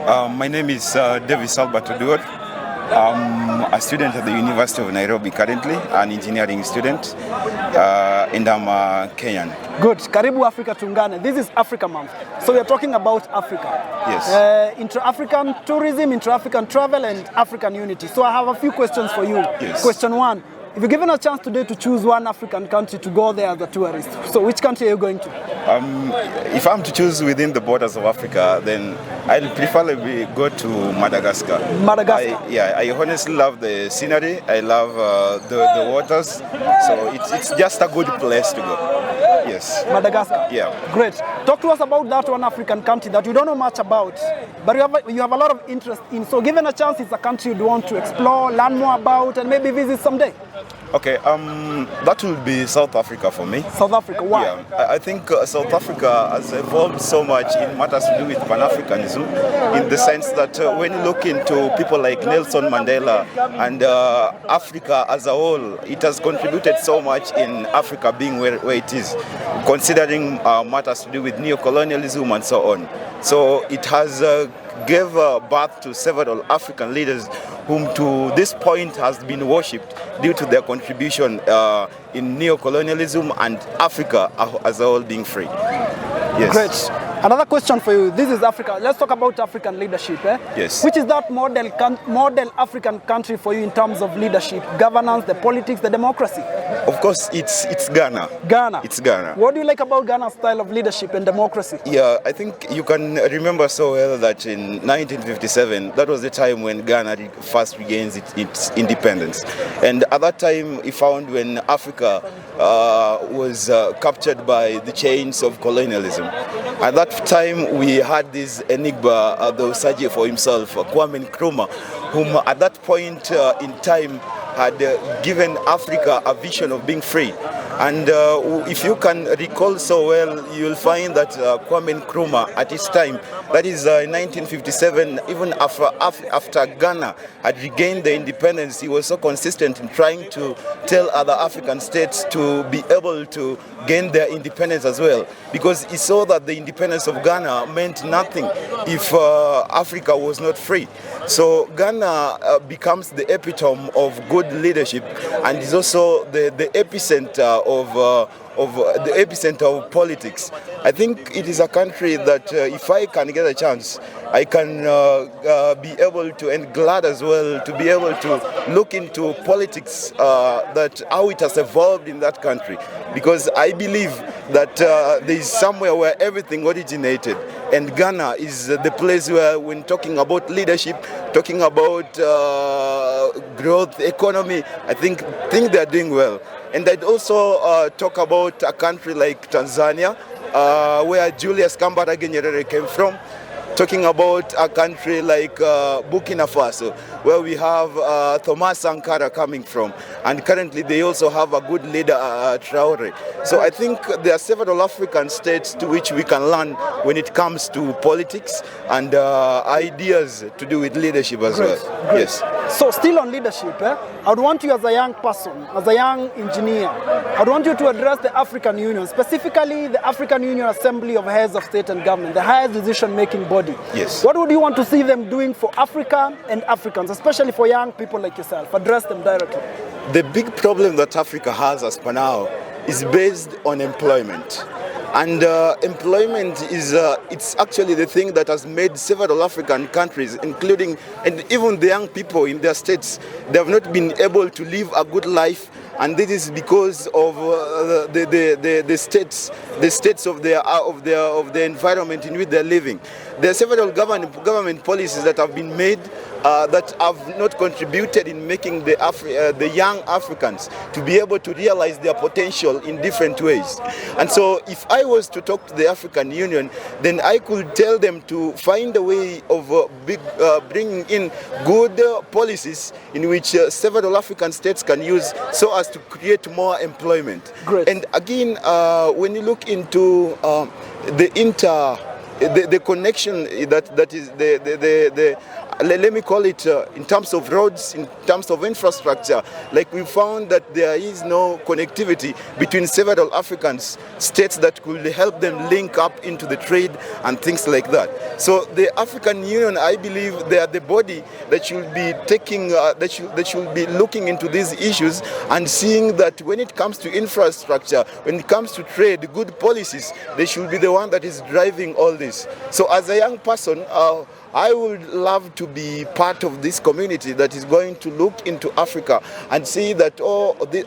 My name is Davis Albert Oduor. I'm a student at the University of Nairobi currently, an engineering student, and I'm Kenyan. Good. Karibu Afrika Tuungane. This is Africa Month. So we are talking about Africa. Yes. Intra-African tourism, intra-African travel, and African unity. So I have a few questions for you. Yes. Question one. If you're given a chance today to choose one African country to go there as a tourist, so which country are you going to? If I'm to choose within the borders of Africa, then I'll preferably go to Madagascar. Madagascar? I honestly love the scenery. I love the waters. So it's just a good place to go. Yes. Madagascar? Yeah. Great. Talk to us about that one African country that you don't know much about, but you have a lot of interest in. So given a chance, it's a country you'd want to explore, learn more about, and maybe visit someday. Okay, that will be South Africa for me. South Africa, why? Yeah, I think South Africa has evolved so much in matters to do with Pan-Africanism, in the sense that when you look into people like Nelson Mandela and Africa as a whole, it has contributed so much in Africa being where it is, considering matters to do with neocolonialism and so on. So it has gave birth to several African leaders whom to this point has been worshipped due to their contribution in neocolonialism and Africa as a whole being free. Yes. Great. Another question for you. This is Africa. Let's talk about African leadership. Yes. Which is that model African country for you in terms of leadership, governance, the politics, the democracy? Of course, it's Ghana. Ghana. It's Ghana. What do you like about Ghana's style of leadership and democracy? Yeah, I think you can remember so well that in 1957, that was the time when Ghana first regains its independence. And at that time, we found when Africa was captured by the chains of colonialism. At that time, we had this enigma, the Osage for himself, Kwame Nkrumah, whom at that point in time had given Africa a vision of being free. And if you can recall so well, you'll find that Kwame Nkrumah at his time, that is in 1957, even after Ghana had regained the independence, he was so consistent in trying to tell other African states to be able to gain their independence as well, because he saw that the independence of Ghana meant nothing if Africa was not free. So Ghana becomes the epitome of good leadership, and is also the epicenter of politics. I think it is a country that if I can get a chance, I can be able to, and glad as well, to be able to look into politics, that how it has evolved in that country. Because I believe that there is somewhere where everything originated, and Ghana is the place where, when talking about leadership, talking about growth, economy, I think they are doing well. And I'd also talk about a country like Tanzania, where Julius Kambarage Nyerere came from. Talking about a country like Burkina Faso, where we have Thomas Sankara coming from, and currently they also have a good leader, Traore. So I think there are several African states to which we can learn when it comes to politics and ideas to do with leadership as well. Great. Yes. So still on leadership, I would want you as a young person, as a young engineer, I would want you to address the African Union, specifically the African Union Assembly of Heads of State and Government, the highest decision-making body. Yes. What would you want to see them doing for Africa and Africans, especially for young people like yourself? Address them directly. The big problem that Africa has as per now is based on employment. And employment is it's actually the thing that has made several African countries, including and even the young people in their states, they have not been able to live a good life. And this is because of the states of the environment in which they're living. There are several government policies that have been made that have not contributed in making the young Africans to be able to realize their potential in different ways. And so if I was to talk to the African Union, then I could tell them to find a way of bringing in good policies in which several African states can use so as to create more employment. Great. And again, when you look into the connection that is let me call it in terms of roads, in terms of infrastructure, like we found that there is no connectivity between several African states that could help them link up into the trade and things like that. So the African Union, I believe they are the body that should be taking, that should be looking into these issues and seeing that when it comes to infrastructure, when it comes to trade, good policies, they should be the one that is driving all this. So as a young person, I would love to be part of this community that is going to look into Africa and see that,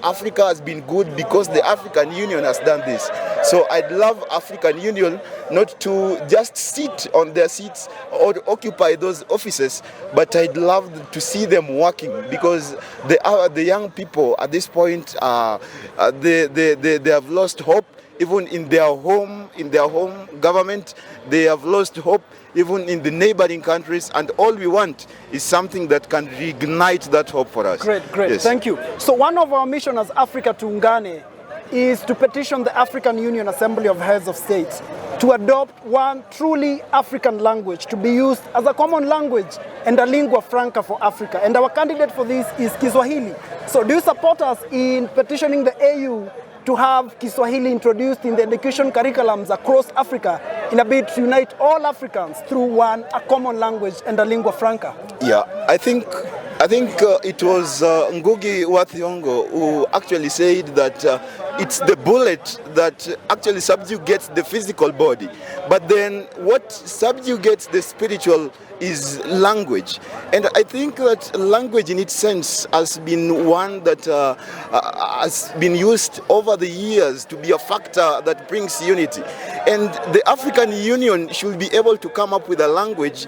Africa has been good because the African Union has done this. So I'd love African Union not to just sit on their seats or occupy those offices, but I'd love to see them working, because the young people at this point, they have lost hope. Even in their home government, they have lost hope, even in the neighboring countries, and all we want is something that can reignite that hope for us. Great, yes. Thank you. So one of our missions as Afrika Tuungane is to petition the African Union Assembly of Heads of States to adopt one truly African language to be used as a common language and a lingua franca for Africa. And our candidate for this is Kiswahili. So do you support us in petitioning the AU to have Kiswahili introduced in the education curriculums across Africa in a bid to unite all Africans through a common language and a lingua franca? Yeah, I think it was Ngugi wa Thiong'o who actually said that it's the bullet that actually subjugates the physical body, but then what subjugates the spiritual is language. And I think that language in its sense has been one that has been used over the years to be a factor that brings unity. And the African Union should be able to come up with a language,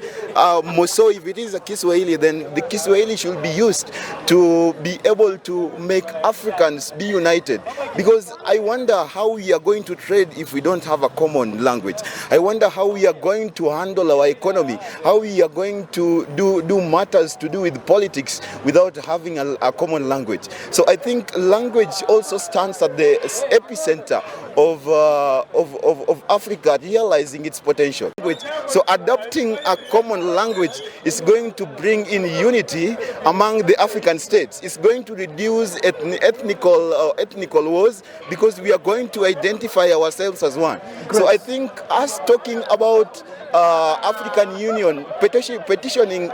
more so if it is a Kiswahili, then the Kiswahili should be used to be able to make Africans be united. Because I wonder how we are going to trade if we don't have a common language. I wonder how we are going to handle our economy, how we are going to do matters to do with politics without having a common language. So I think language also stands at the epicenter of Africa realizing its potential. So adopting a common language is going to bring in unity among the African states. It's going to reduce ethnical wars, because we are going to identify ourselves as one. Great. So I think us talking about African Union, petitioning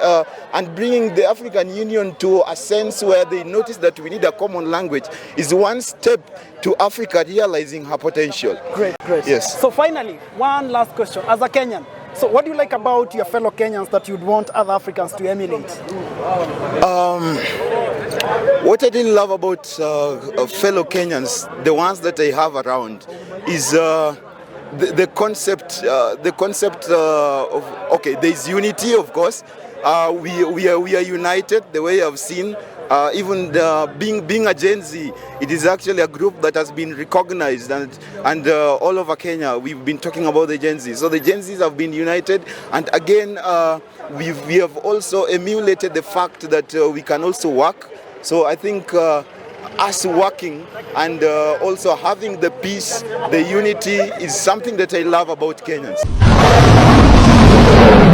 and bringing the African Union to a sense where they notice that we need a common language is one step to Africa realizing her potential. Great. Yes. So finally, one last question. As a Kenyan, so what do you like about your fellow Kenyans that you'd want other Africans to emulate? What I really love about fellow Kenyans, the ones that I have around, is the concept of, okay, there's unity, of course. We are united, the way I've seen. Even being a Gen Z, it is actually a group that has been recognized, and all over Kenya we've been talking about the Gen Z. So the Gen Zs have been united, and again we have also emulated the fact that we can also work. So I think us working and also having the peace, the unity is something that I love about Kenyans.